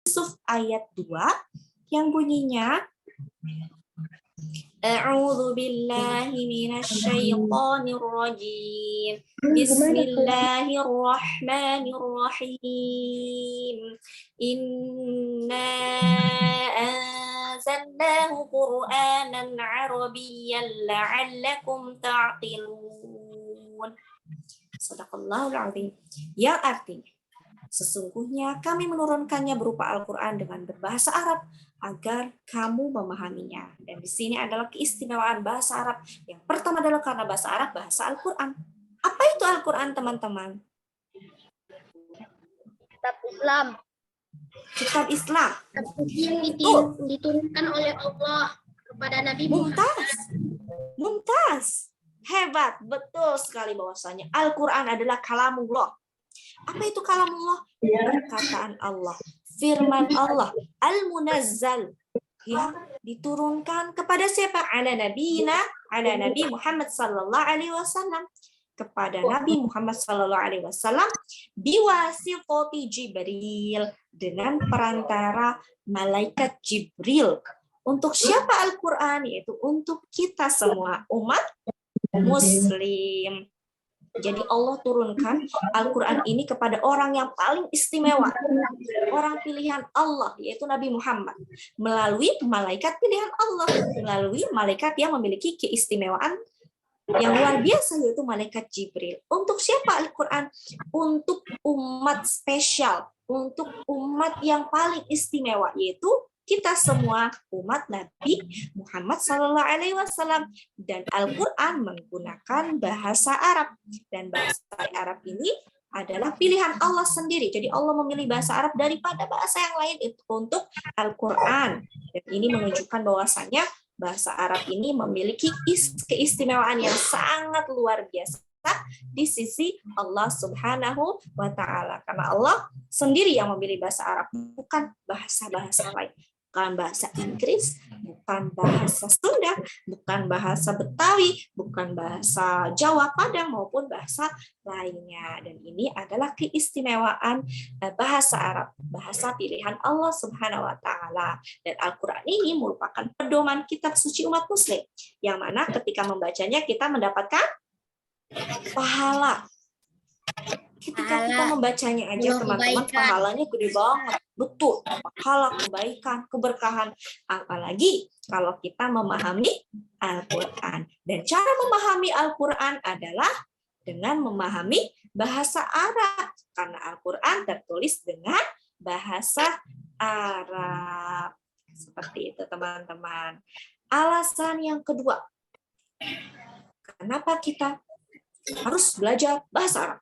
Yusuf ayat 2 yang bunyinya A'udzu billahi minasyaitonir rajim. Bismillahirrahmanirrahim. Inna anzalnahu Qur'anan Arabiyyan la'allakum ta'qilun. Shadaqallahul azim. Yang artinya, sesungguhnya kami menurunkannya berupa Al-Quran dengan berbahasa Arab agar kamu memahaminya. Dan di sini adalah keistimewaan bahasa Arab. Yang pertama adalah karena bahasa Arab, bahasa Al-Quran. Apa itu Al-Quran, teman-teman? Kitab Islam. Kitab Islam. Yang diturunkan oleh Allah kepada Nabi Muhammad. Mumtaz. Hebat, betul sekali bahwasanya Al-Quran adalah kalamullah. Apa itu kalamullah? Perkataan Allah, firman Allah, al-munazzal, yang diturunkan kepada siapa? Ala Nabi Muhammad sallallahu alaihi wasallam, kepada Nabi Muhammad sallallahu alaihi wasallam biwasitati Jibril, dengan perantara malaikat Jibril. Untuk siapa Al-Quran? Yaitu untuk kita semua umat Muslim. Jadi Allah turunkan Al-Quran ini kepada orang yang paling istimewa, orang pilihan Allah, yaitu Nabi Muhammad, melalui malaikat pilihan Allah, melalui malaikat yang memiliki keistimewaan yang luar biasa, yaitu malaikat Jibril. Untuk siapa Al-Quran? Untuk umat spesial, untuk umat yang paling istimewa, yaitu kita semua umat Nabi Muhammad SAW. Dan Al-Quran menggunakan bahasa Arab, dan bahasa Arab ini adalah pilihan Allah sendiri. Jadi Allah memilih bahasa Arab daripada bahasa yang lain itu untuk Al-Quran. Dan ini menunjukkan bahwasanya bahasa Arab ini memiliki keistimewaan yang sangat luar biasa di sisi Allah Subhanahu wa Ta'ala, karena Allah sendiri yang memilih bahasa Arab, bukan bahasa-bahasa lain. Bukan bahasa Inggris, bukan bahasa Sunda, bukan bahasa Betawi, bukan bahasa Jawa, Padang, maupun bahasa lainnya. Dan ini adalah keistimewaan bahasa Arab, bahasa pilihan Allah Subhanahu wa Ta'ala. Dan Al-Quran ini merupakan pedoman kitab suci umat Muslim, yang mana ketika membacanya kita mendapatkan pahala. Ketika kita membacanya aja, teman-teman, pahalanya gede banget. Betul, pahala, kebaikan, keberkahan. Apalagi kalau kita memahami Al-Quran. Dan cara memahami Al-Quran adalah dengan memahami bahasa Arab. Karena Al-Quran tertulis dengan bahasa Arab. Seperti itu, teman-teman. Alasan yang kedua, kenapa kita harus belajar bahasa Arab?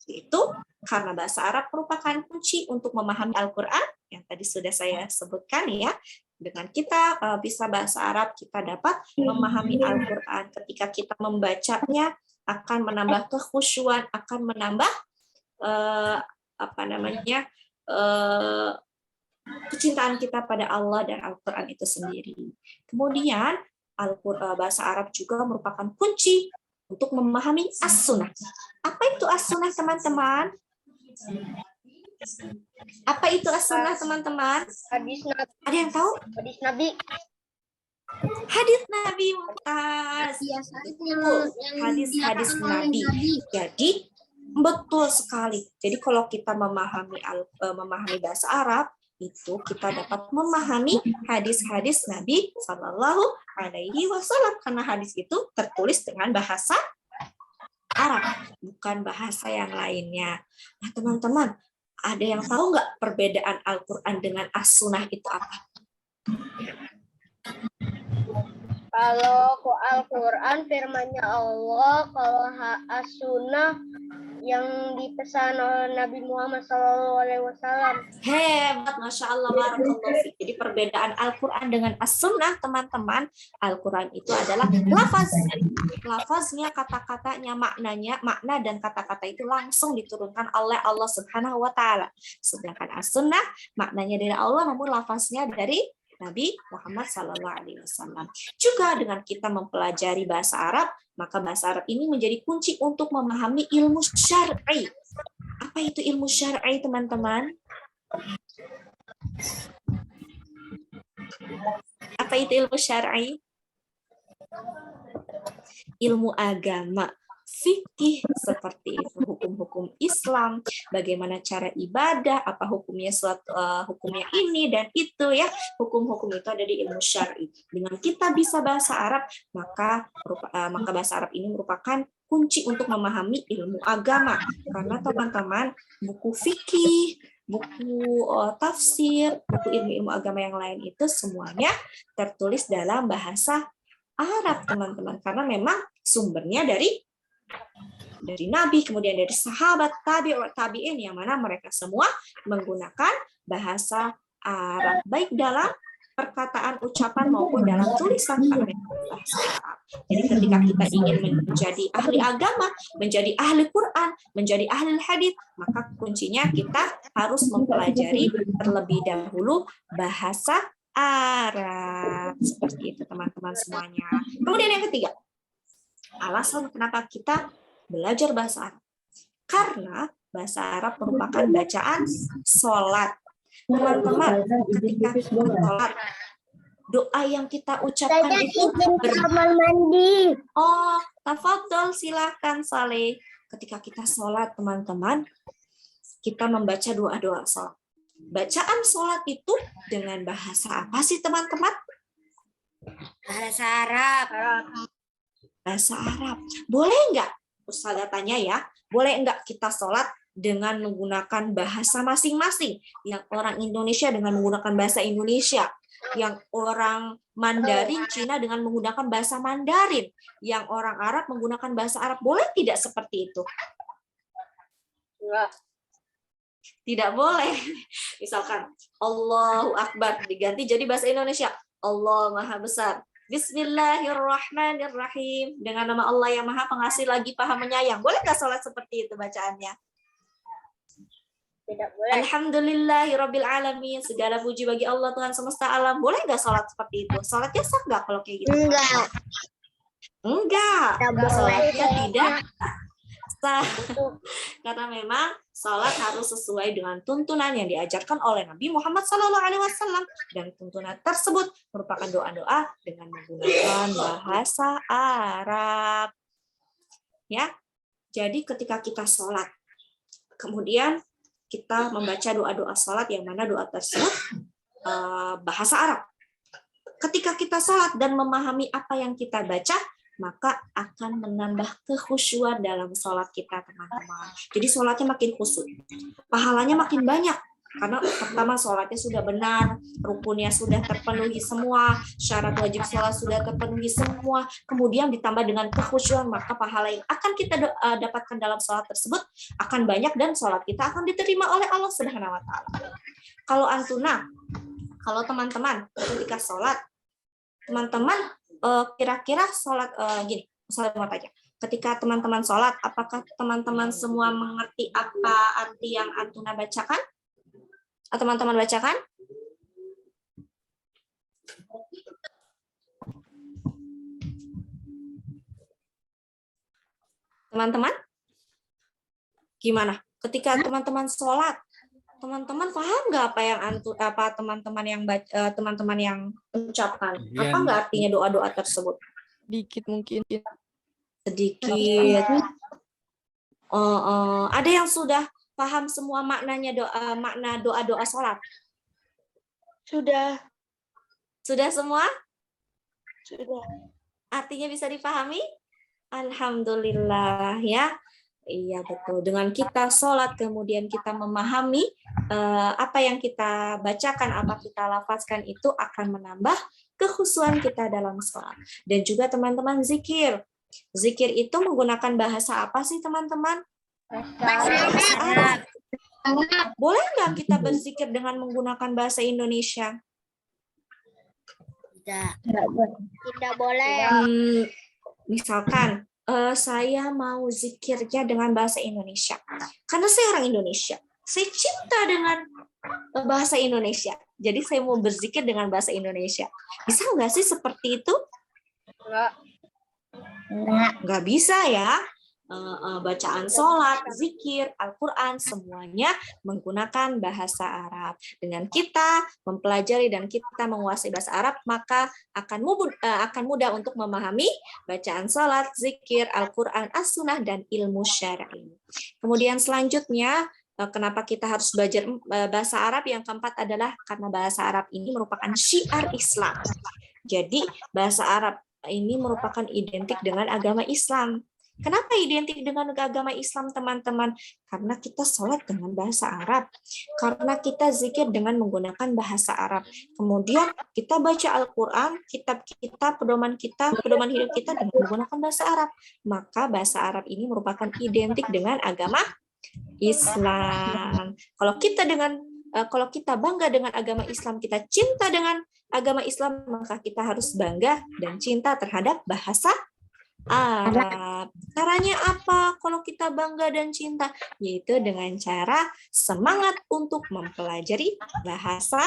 Itu karena bahasa Arab merupakan kunci untuk memahami Al-Quran yang tadi sudah saya sebutkan ya. Dengan kita bisa bahasa Arab, kita dapat memahami Al-Quran. Ketika kita membacanya akan menambah kekhusyuan, akan menambah kecintaan kita pada Allah dan Al-Quran itu sendiri. Kemudian bahasa Arab juga merupakan kunci untuk memahami as-sunnah. Apa itu as-sunnah, teman-teman? Apa itu as-sunnah, teman-teman? Hadis Nabi. Ada yang tahu? Hadis Nabi. Hadis Nabi, Mumtaz. Hadis Nabi. Jadi betul sekali. Jadi kalau kita memahami bahasa Arab, itu kita dapat memahami hadis-hadis Nabi Sallallahu Alaihi Wasallam, karena hadis itu tertulis dengan bahasa Arab, bukan bahasa yang lainnya. Nah, teman-teman, ada yang tahu nggak perbedaan Al-Quran dengan As-Sunnah itu apa? Kalau Al-Quran firman-Nya Allah, kalau As-Sunnah yang dipesan oleh Nabi Muhammad SAW. Hebat, Masya Allah, barakallahu fiik. Jadi perbedaan Al-Quran dengan As-Sunnah, teman-teman, Al-Quran itu adalah lafaz. Lafaznya, kata-katanya, makna dan kata-kata itu langsung diturunkan oleh Allah Subhanahu wa Ta'ala. Sedangkan As-Sunnah, maknanya dari Allah, namun lafaznya dari Nabi Muhammad SAW. Juga dengan kita mempelajari bahasa Arab, maka bahasa Arab ini menjadi kunci untuk memahami ilmu syar'i. Apa itu ilmu syar'i, teman-teman? itu ilmu syar'i? Ilmu agama, fikih seperti itu, hukum-hukum Islam, bagaimana cara ibadah, apa hukumnya hukumnya ini dan itu ya. Hukum-hukum itu ada di ilmu syar'i. Dengan kita bisa bahasa Arab, maka bahasa Arab ini merupakan kunci untuk memahami ilmu agama. Karena teman-teman, buku fikih, buku tafsir, buku ilmu agama yang lain itu semuanya tertulis dalam bahasa Arab, teman-teman. Karena memang sumbernya dari Nabi, kemudian dari sahabat, tabi'in, yang mana mereka semua menggunakan bahasa Arab, baik dalam perkataan, ucapan, maupun dalam tulisan bahasa Arab. Jadi ketika kita ingin menjadi ahli agama, menjadi ahli Quran, menjadi ahli hadis, maka kuncinya kita harus mempelajari terlebih dahulu bahasa Arab. Seperti itu, teman-teman semuanya. Kemudian yang ketiga, alasan kenapa kita belajar bahasa Arab. Karena bahasa Arab merupakan bacaan sholat. Teman-teman, ketika kita sholat, doa yang kita ucapkan itu mandi. Oh, tafadhol, silakan Saleh. Ketika kita sholat, teman-teman, kita membaca doa-doa sholat. Bacaan sholat itu dengan bahasa apa sih, teman-teman? Bahasa Arab. Bahasa Arab. Boleh nggak? Ustazah tanya ya, boleh nggak kita sholat dengan menggunakan bahasa masing-masing? Yang orang Indonesia dengan menggunakan bahasa Indonesia, yang orang Mandarin Cina dengan menggunakan bahasa Mandarin, yang orang Arab menggunakan bahasa Arab. Boleh tidak seperti itu? Enggak. Tidak boleh. Misalkan Allahu Akbar diganti jadi bahasa Indonesia, Allah Maha Besar, Bismillahirrahmanirrahim, dengan nama Allah yang Maha Pengasih lagi Maha Penyayang. Boleh nggak sholat seperti itu bacaannya? Tidak boleh. Alhamdulillahirabbil alamin, segala puji bagi Allah Tuhan semesta alam. Boleh nggak sholat seperti itu? Sholatnya sah nggak kalau kayak gitu? Enggak. Sholatnya tidak sah. Karena memang sholat harus sesuai dengan tuntunan yang diajarkan oleh Nabi Muhammad SAW, dan tuntunan tersebut merupakan doa-doa dengan menggunakan bahasa Arab. Ya, jadi ketika kita sholat, kemudian kita membaca doa-doa sholat yang mana doa tersebut bahasa Arab. Ketika kita sholat dan memahami apa yang kita baca, maka akan menambah kekhusyuan dalam sholat kita, teman-teman. Jadi sholatnya makin khusyuk, pahalanya makin banyak. Karena pertama sholatnya sudah benar, rukunnya sudah terpenuhi semua, syarat wajib sholat sudah terpenuhi semua, kemudian ditambah dengan kekhusyuan, maka pahala yang akan kita dapatkan dalam sholat tersebut akan banyak, dan sholat kita akan diterima oleh Allah Subhanahu wa Ta'ala. Kalau antuna, kalau teman-teman ketika sholat, teman-teman kira-kira sholat gini, saya mau tanya, ketika teman-teman sholat, apakah teman-teman semua mengerti apa arti yang antuna bacakan? Atau teman-teman bacakan? Teman-teman? Gimana? Ketika teman-teman sholat, teman-teman paham nggak apa yang teman-teman yang ucapkan? Apa nggak artinya doa-doa tersebut? Sedikit mungkin. Sedikit. Ada yang sudah paham semua maknanya makna doa-doa sholat? Sudah. Sudah semua? Sudah. Artinya bisa dipahami? Alhamdulillah ya. Iya betul. Dengan kita sholat kemudian kita memahami apa yang kita bacakan, apa kita lafazkan, itu akan menambah kekhusyuan kita dalam sholat. Dan juga teman-teman zikir. Zikir itu menggunakan bahasa apa sih teman-teman? Bahasa Arab. Boleh nggak kita berzikir dengan menggunakan bahasa Indonesia? Tidak boleh. Misalkan saya mau zikirnya dengan bahasa Indonesia. Karena saya orang Indonesia. Saya cinta dengan bahasa Indonesia. Jadi saya mau berzikir dengan bahasa Indonesia. Bisa nggak sih seperti itu? Enggak. Nggak bisa ya. bacaan sholat, zikir, Al-Quran, semuanya menggunakan bahasa Arab. Dengan kita mempelajari dan kita menguasai bahasa Arab, maka akan mudah untuk memahami bacaan sholat, zikir, Al-Quran, As-Sunnah, dan ilmu syar'i. Kemudian selanjutnya, kenapa kita harus belajar bahasa Arab? Yang keempat adalah karena bahasa Arab ini merupakan syiar Islam. Jadi bahasa Arab ini merupakan identik dengan agama Islam. Kenapa identik dengan agama Islam, teman-teman? Karena kita sholat dengan bahasa Arab. Karena kita zikir dengan menggunakan bahasa Arab. Kemudian kita baca Al-Quran, kitab kita, pedoman hidup kita dengan menggunakan bahasa Arab. Maka bahasa Arab ini merupakan identik dengan agama Islam. Kalau kita bangga dengan agama Islam, kita cinta dengan agama Islam, maka kita harus bangga dan cinta terhadap bahasa Arab. Caranya apa kalau kita bangga dan cinta? Yaitu dengan cara semangat untuk mempelajari bahasa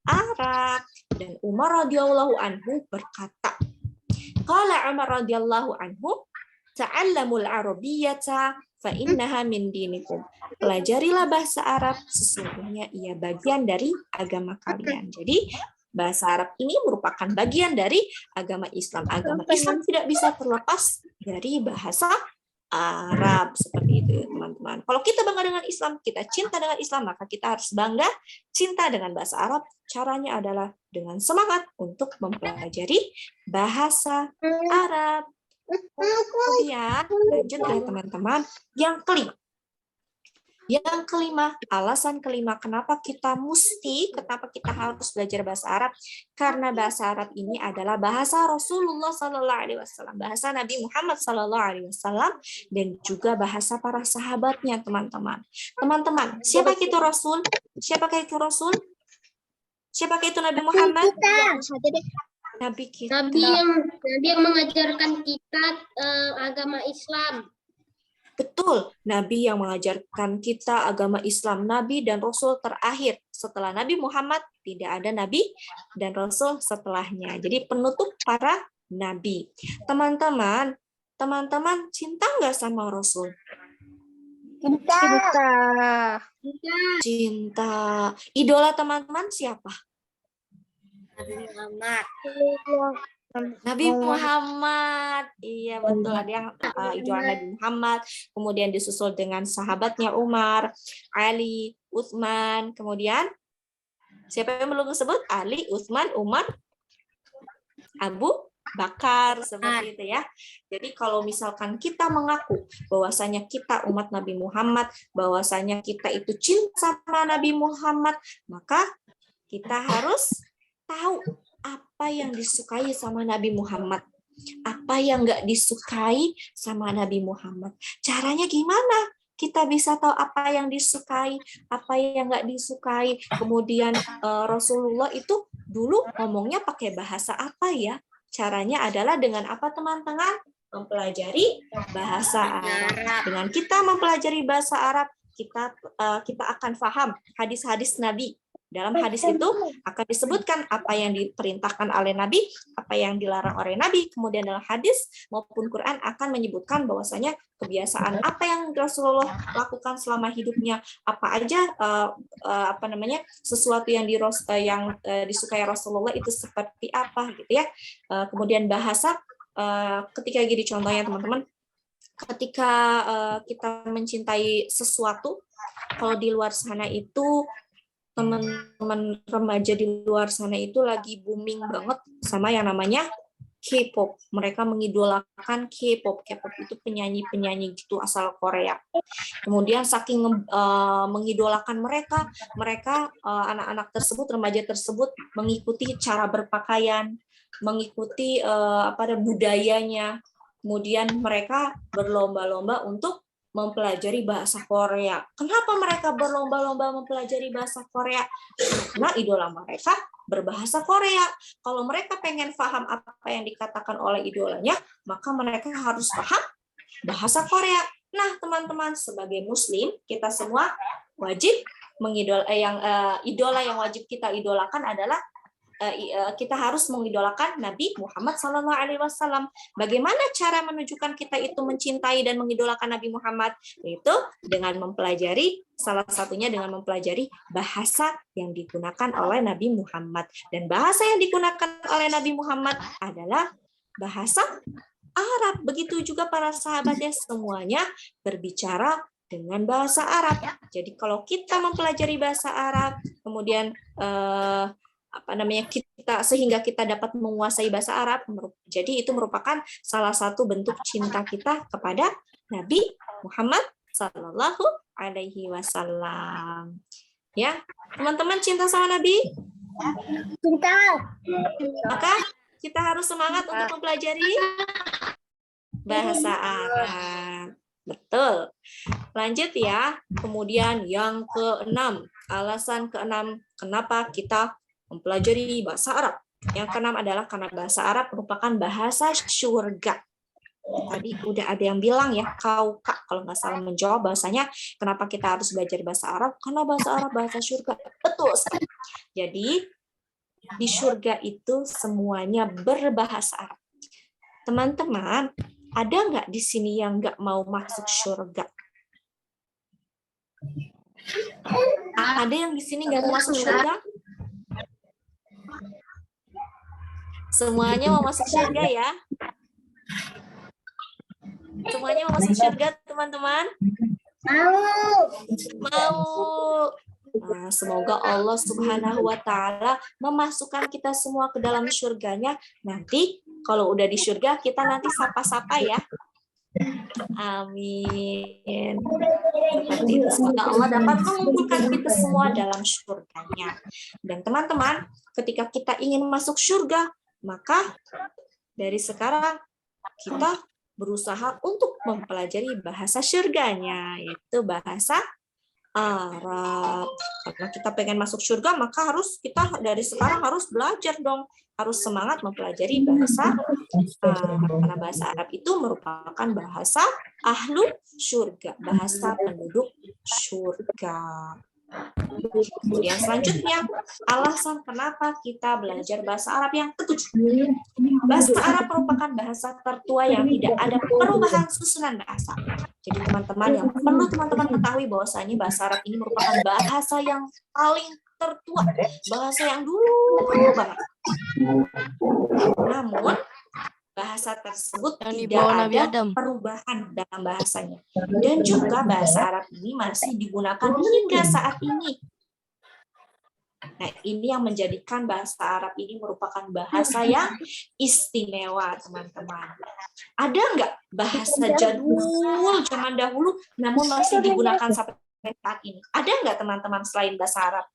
Arab. Dan Umar radhiyallahu anhu berkata, qala Umar radhiyallahu anhu, ta'allamul arabiyyata fa innaha min dinikum. Pelajarilah bahasa Arab, sesungguhnya ia bagian dari agama kalian. Jadi bahasa Arab ini merupakan bagian dari agama Islam. Agama Islam tidak bisa terlepas dari bahasa Arab. Seperti itu, teman-teman. Kalau kita bangga dengan Islam, kita cinta dengan Islam, maka kita harus bangga, cinta dengan bahasa Arab. Caranya adalah dengan semangat untuk mempelajari bahasa Arab. Kemudian, lanjut ya teman-teman. Yang kelima, alasan kelima kenapa kita harus belajar bahasa Arab, karena bahasa Arab ini adalah bahasa Rasulullah SAW, bahasa Nabi Muhammad SAW, dan juga bahasa para sahabatnya, teman-teman. Teman-teman, siapakah itu Rasul? Siapakah itu Rasul? Siapakah itu Nabi Muhammad? Nabi kita. Nabi yang mengajarkan kita agama Islam. Betul, Nabi yang mengajarkan kita agama Islam, Nabi dan Rasul terakhir. Setelah Nabi Muhammad, tidak ada Nabi dan Rasul setelahnya. Jadi penutup para Nabi. Teman-teman cinta nggak sama Rasul? Cinta. Idola teman-teman siapa? Nabi Muhammad. Iya betul, ada yang idola Nabi Muhammad, kemudian disusul dengan sahabatnya Umar, Ali, Utsman, kemudian siapa yang belum disebut? Ali, Utsman, Umar, Abu Bakar, seperti itu ya. Jadi kalau misalkan kita mengaku bahwasanya kita umat Nabi Muhammad, bahwasanya kita itu cinta sama Nabi Muhammad, maka kita harus tahu apa yang disukai sama Nabi Muhammad, apa yang nggak disukai sama Nabi Muhammad. Caranya gimana? Kita bisa tahu apa yang disukai, apa yang nggak disukai. Kemudian Rasulullah itu dulu ngomongnya pakai bahasa apa ya? Caranya adalah dengan apa, teman-teman? Mempelajari bahasa Arab. Dengan kita mempelajari bahasa Arab, kita akan paham hadis-hadis Nabi. Dalam hadis itu akan disebutkan apa yang diperintahkan oleh Nabi, apa yang dilarang oleh Nabi. Kemudian dalam hadis maupun Quran akan menyebutkan bahwasanya kebiasaan apa yang Rasulullah lakukan selama hidupnya, apa aja sesuatu yang disukai Rasulullah itu seperti apa gitu ya. Kemudian bahasa ketika gini contohnya teman-teman, ketika kita mencintai sesuatu, kalau di luar sana itu teman-teman remaja di luar sana itu lagi booming banget sama yang namanya K-pop. Mereka mengidolakan K-pop. K-pop itu penyanyi-penyanyi gitu asal Korea. Kemudian saking mengidolakan mereka anak-anak tersebut, remaja tersebut mengikuti cara berpakaian, mengikuti budayanya. Kemudian mereka berlomba-lomba untuk mempelajari bahasa Korea. Kenapa mereka berlomba-lomba mempelajari bahasa Korea? Karena idola mereka berbahasa Korea. Kalau mereka pengen paham apa yang dikatakan oleh idolanya, maka mereka harus paham bahasa Korea. Nah, teman-teman, sebagai Muslim, kita semua wajib idola yang wajib kita idolakan adalah kita harus mengidolakan Nabi Muhammad SAW. Bagaimana cara menunjukkan kita itu mencintai dan mengidolakan Nabi Muhammad? Yaitu dengan mempelajari, salah satunya dengan mempelajari bahasa yang digunakan oleh Nabi Muhammad. Dan bahasa yang digunakan oleh Nabi Muhammad adalah bahasa Arab. Begitu juga para sahabatnya, semuanya berbicara dengan bahasa Arab. Jadi kalau kita mempelajari bahasa Arab, kemudian sehingga kita dapat menguasai bahasa Arab, jadi itu merupakan salah satu bentuk cinta kita kepada Nabi Muhammad Sallallahu Alaihi Wasallam. Ya, teman-teman cinta sama Nabi? Cinta. Maka kita harus semangat untuk mempelajari bahasa Arab. Betul. Lanjut ya. Kemudian yang keenam, alasan keenam kenapa kita mempelajari bahasa Arab. Yang keenam adalah karena bahasa Arab merupakan bahasa surga. Tadi udah ada yang bilang ya, kau Kak, kalau nggak salah menjawab bahasanya, kenapa kita harus belajar bahasa Arab? Karena bahasa Arab bahasa surga. Betul sekali. Jadi di surga itu semuanya berbahasa Arab. Teman-teman, ada nggak di sini yang nggak mau masuk surga? Ada yang di sini nggak mau masuk surga? Semuanya mau masuk surga ya? Semuanya mau masuk surga, teman-teman? Mau. Nah, semoga Allah Subhanahu wa Ta'ala memasukkan kita semua ke dalam surganya. Nanti kalau udah di surga, kita nanti sapa-sapa ya. Amin. Seperti itu. Semoga Allah dapat mengumpulkan kita semua dalam surganya. Dan teman-teman, ketika kita ingin masuk surga, maka dari sekarang kita berusaha untuk mempelajari bahasa surganya, yaitu bahasa Arab. Karena kita pengen masuk surga, maka kita dari sekarang harus belajar dong, harus semangat mempelajari bahasa Arab. Karena bahasa Arab itu merupakan bahasa ahlu surga, bahasa penduduk surga. Kemudian selanjutnya, alasan kenapa kita belajar bahasa Arab yang ketujuh. Bahasa Arab merupakan bahasa tertua yang tidak ada perubahan susunan bahasa. Jadi teman-teman, yang perlu teman-teman ketahui bahwasanya bahasa Arab ini merupakan bahasa yang paling tertua, bahasa yang dulu banget. Namun bahasa tersebut tidak ada perubahan dalam bahasanya. Dan juga bahasa Arab ini masih digunakan hingga saat ini. Nah, ini yang menjadikan bahasa Arab ini merupakan bahasa yang istimewa, teman-teman. Ada nggak bahasa jadul zaman dahulu, namun masih digunakan sampai saat ini? Ada nggak teman-teman selain bahasa Arab?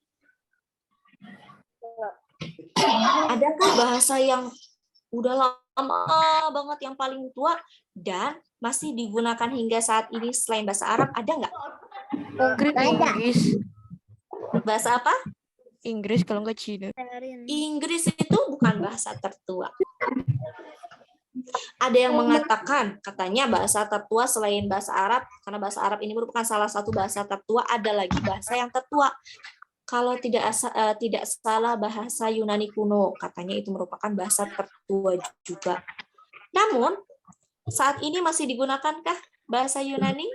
Adakah bahasa yang udah lama banget yang paling tua dan masih digunakan hingga saat ini selain bahasa Arab? Ada nggak? Inggris. Bahasa apa? Inggris kalau nggak Cina. Inggris itu bukan bahasa tertua. Ada yang mengatakan, katanya bahasa tertua selain bahasa Arab, karena bahasa Arab ini merupakan salah satu bahasa tertua, ada lagi bahasa yang tertua. Kalau tidak salah bahasa Yunani kuno, katanya itu merupakan bahasa tertua juga. Namun, saat ini masih digunakankah bahasa Yunani?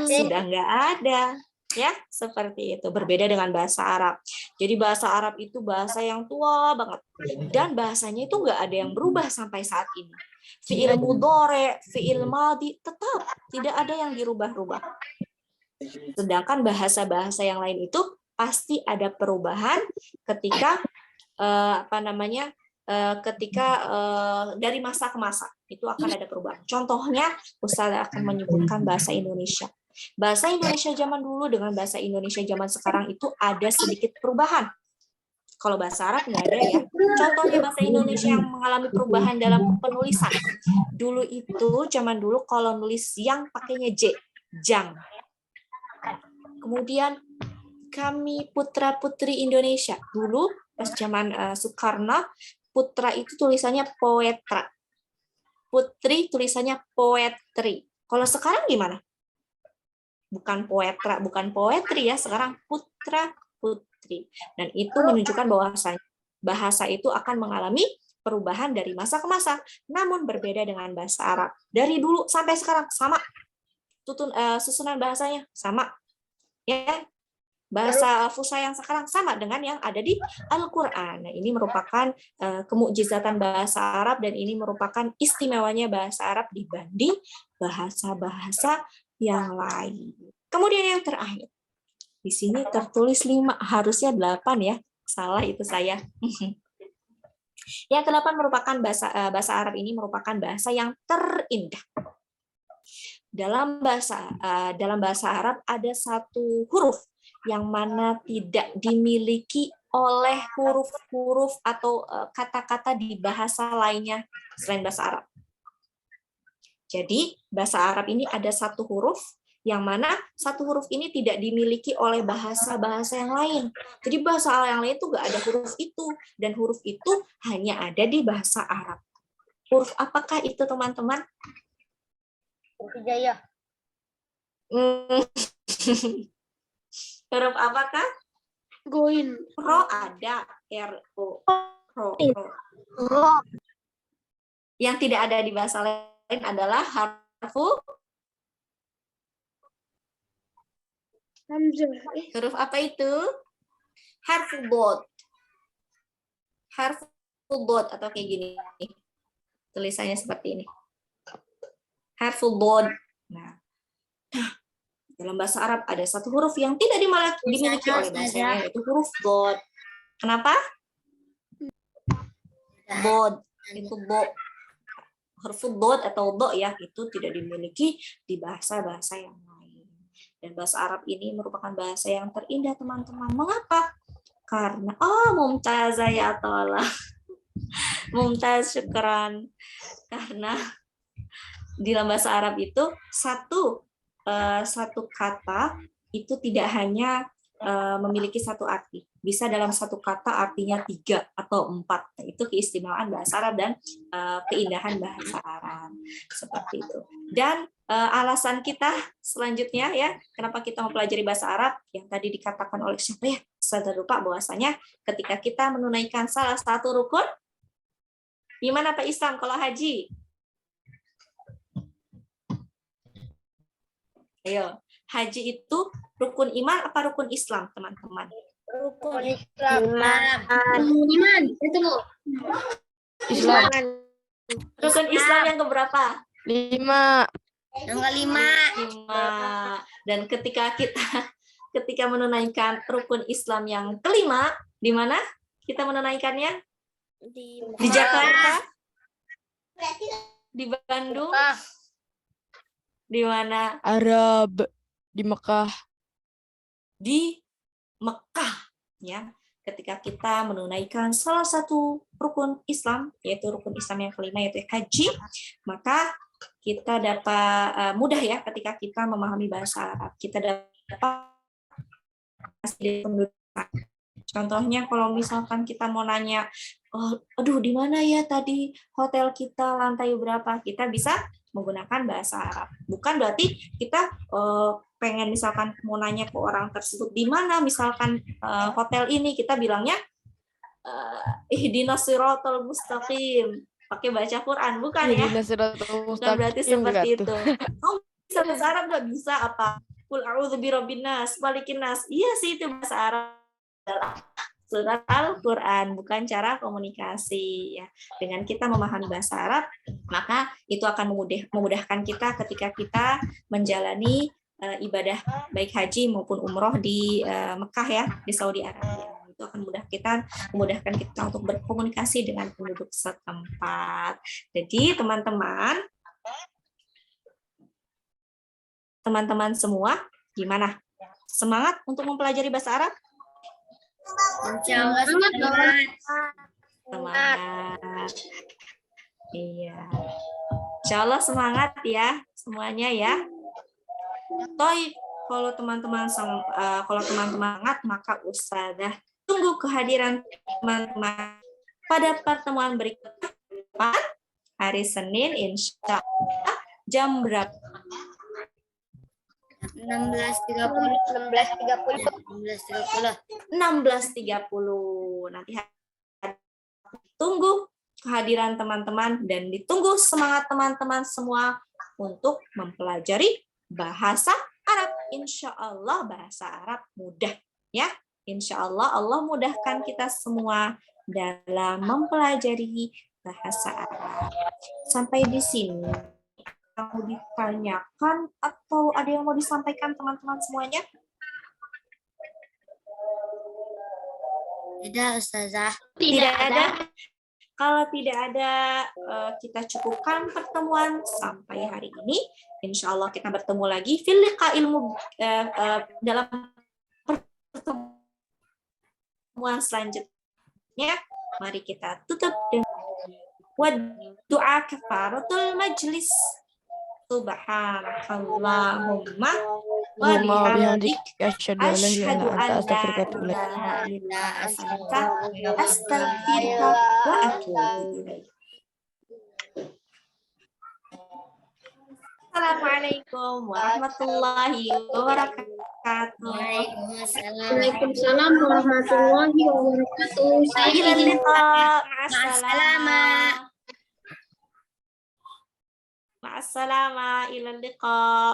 Sudah nggak ada. Ya, seperti itu. Berbeda dengan bahasa Arab. Jadi bahasa Arab itu bahasa yang tua banget. Dan bahasanya itu nggak ada yang berubah sampai saat ini. Fi'il mudhari, fi'il madhi, tetap tidak ada yang dirubah-rubah. Sedangkan bahasa-bahasa yang lain itu pasti ada perubahan ketika dari masa ke masa itu akan ada perubahan. Contohnya, Ustaz akan menyebutkan bahasa Indonesia. Bahasa Indonesia zaman dulu dengan bahasa Indonesia zaman sekarang itu ada sedikit perubahan. Kalau bahasa Arab nggak ada ya. Contohnya bahasa Indonesia yang mengalami perubahan dalam penulisan. Dulu itu, zaman dulu kalau nulis yang pakainya J, jang. Kemudian kami putra-putri Indonesia. Dulu pas zaman Soekarno, putra itu tulisannya poetra. Putri tulisannya poetri. Kalau sekarang gimana? Bukan poetra, bukan poetri ya, sekarang putra, fitri. Dan itu menunjukkan bahwasanya bahasa itu akan mengalami perubahan dari masa ke masa, namun berbeda dengan bahasa Arab. Dari dulu sampai sekarang sama, susunan bahasanya sama, ya. Bahasa Fusha yang sekarang sama dengan yang ada di Al-Quran. Nah, ini merupakan kemukjizatan bahasa Arab dan ini merupakan istimewanya bahasa Arab dibanding bahasa-bahasa yang lain. Kemudian yang terakhir, di sini tertulis 5, harusnya 8 ya. Salah itu saya. Yang ke-8 merupakan bahasa Arab ini merupakan bahasa yang terindah. Dalam bahasa Arab ada satu huruf yang mana tidak dimiliki oleh huruf-huruf atau kata-kata di bahasa lainnya selain bahasa Arab. Jadi bahasa Arab ini ada satu huruf yang mana satu huruf ini tidak dimiliki oleh bahasa-bahasa yang lain. Jadi bahasa yang lain itu nggak ada huruf itu, dan huruf itu hanya ada di bahasa Arab. Huruf apakah itu, teman-teman? Hijayah. Huruf apakah? Goin. Ro ada, R-O. Ro. Yang tidak ada di bahasa lain adalah harfu Hamzah. huruf apa itu? Harfu bod. Harfu bod atau kayak gini. Tulisannya seperti ini. Harfu bod. Nah, dalam bahasa Arab ada satu huruf yang tidak dimiliki oleh bahasanya, yaitu huruf bod. Kenapa? Bod. Itu bo. Huruf bod atau do ya, itu tidak dimiliki di bahasa-bahasa yang lain. Dan bahasa Arab ini merupakan bahasa yang terindah, teman-teman. Mengapa? Karena, mumtaz ya Allah. Mumtaz, syukran. Karena di dalam bahasa Arab itu satu kata itu tidak hanya memiliki satu arti. Bisa dalam satu kata artinya 3 atau 4. Nah, itu keistimewaan bahasa Arab dan keindahan bahasa Arab. Seperti itu. Dan alasan kita selanjutnya ya, kenapa kita mempelajari bahasa Arab, yang tadi dikatakan oleh siapa ya? Saya lupa bahwasanya ketika kita menunaikan salah satu rukun, gimana Pak Islam kalau haji? Ayo, haji itu rukun iman apa rukun Islam, teman-teman? Rukun Islam. Iman. Itu Bu. Islam. Rukun Islam yang keberapa? 5. Yang kelima. 5. Dan ketika menunaikan rukun Islam yang kelima, di mana kita menunaikannya? Di Jakarta? Di Bandung? Di mana? Arab. Di Mekah. Di Mekah, ya. Ketika kita menunaikan salah satu rukun Islam, yaitu rukun Islam yang kelima, yaitu haji, maka kita dapat mudah ya ketika kita memahami bahasa Arab. Kita dapat pendudukan. Contohnya kalau misalkan kita mau nanya, aduh di mana ya tadi hotel kita lantai berapa, kita bisa menggunakan bahasa Arab. Bukan berarti kita pengen misalkan mau nanya ke orang tersebut di mana misalkan hotel ini, kita bilangnya ihdinas siratal mustaqim, pakai baca Quran, bukan ya? Bukan berarti seperti itu. Bisa bahasa Arab nggak bisa apa? Qul a'udzu birabbin nas, malikin nas. Iya sih, itu bahasa Arab adalah surat Al-Quran, bukan cara komunikasi ya. Dengan kita memahami bahasa Arab, maka itu akan memudahkan kita ketika kita menjalani ibadah baik haji maupun umroh di Mekah ya, di Saudi Arabia. Itu akan memudahkan kita untuk berkomunikasi dengan penduduk setempat. Jadi teman-teman semua, gimana? Semangat untuk mempelajari bahasa Arab? Semangat. Iya. Insya Allah semangat ya semuanya ya. Toy, kalau teman-teman semangat, maka Ustazah tunggu kehadiran teman-teman pada pertemuan berikutnya hari Senin insya Allah jam berapa? 16.30. 16.30. Nanti tunggu kehadiran teman-teman dan ditunggu semangat teman-teman semua untuk mempelajari bahasa Arab. Insya Allah bahasa Arab mudah ya. Insya Allah Allah mudahkan kita semua dalam mempelajari bahasa Arab. Sampai di sini mau ditanyakan atau ada yang mau disampaikan teman-teman semuanya? Tidak, Ustazah. Tidak ada. Kalau tidak ada, kita cukupkan pertemuan sampai hari ini. Insya Allah kita bertemu lagi fil liqa'il dalam pertemuan selanjutnya. Mari kita tutup dengan doa kafaratul majlis. Subhanakallahumma wa bihamdik asyhadu an la ilaha illa anta astaghfiruka wa atubu ilaik. astaghfiruka wa atubu ilaik. Assalamualaikum warahmatullahi wabarakatuh. Waalaikumsalam warahmatullahi wabarakatuh. Saya Ila izin. liqa. Ma'assalamah. Ma'assalamah. Ila liqa.